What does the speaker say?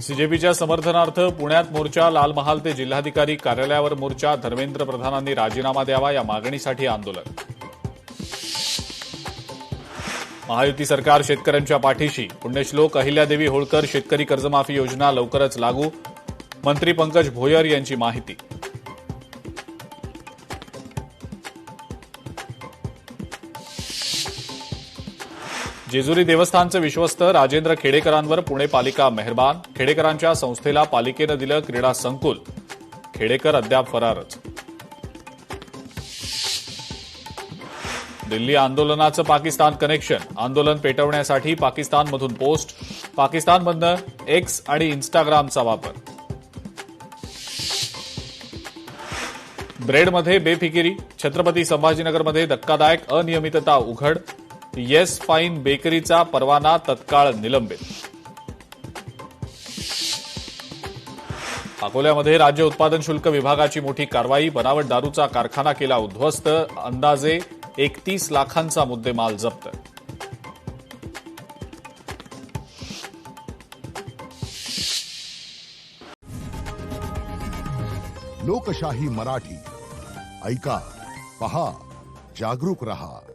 सीजेपीच्या समर्थनार्थ पुण्यात मोर्चा, लाल महाल ते जिल्हाधिकारी कार्यालयावर मोर्चा, धर्मेंद्र प्रधानांनी राजीनामा द्यावा या मागणीसाठी आंदोलन. महायुती सरकार शेतकऱ्यांच्या पाठीशी, पुण्यश्लोक अहिल्यादेवी होळकर शेतकरी कर्जमाफी योजना लवकरच लागू, मंत्री पंकज भोयर यांची माहिती. जेजुरी देवस्थानचे विश्वस्त राजेंद्र खेडेकरांवर पुणे पालिका मेहरबान, खेडेकरांच्या संस्थेला पालिकेनं दिलं क्रीडा संकुल, खेडेकर अद्याप फरारच. दिल्ली आंदोलनाचं पाकिस्तान कनेक्शन, आंदोलन पेटवण्यासाठी पाकिस्तानमधून पोस्ट, पाकिस्तानमधनं एक्स आणि इन्स्टाग्रामचा वापर. ब्रेडमध्ये बेफिकिरी, छत्रपती संभाजीनगरमध्ये धक्कादायक अनियमितता उघड, येस फाईन बेकरीचा परवाना तत्काळ निलंबित. अकोल्यामध्ये राज्य उत्पादन शुल्क विभागाची मोठी कारवाई, बनावट दारूचा कारखाना केला उद्ध्वस्त, अंदाजे 31 लाखांचा मुद्देमाल जप्त. लोकशाही मराठी ऐका, पहा, जागरूक रहा.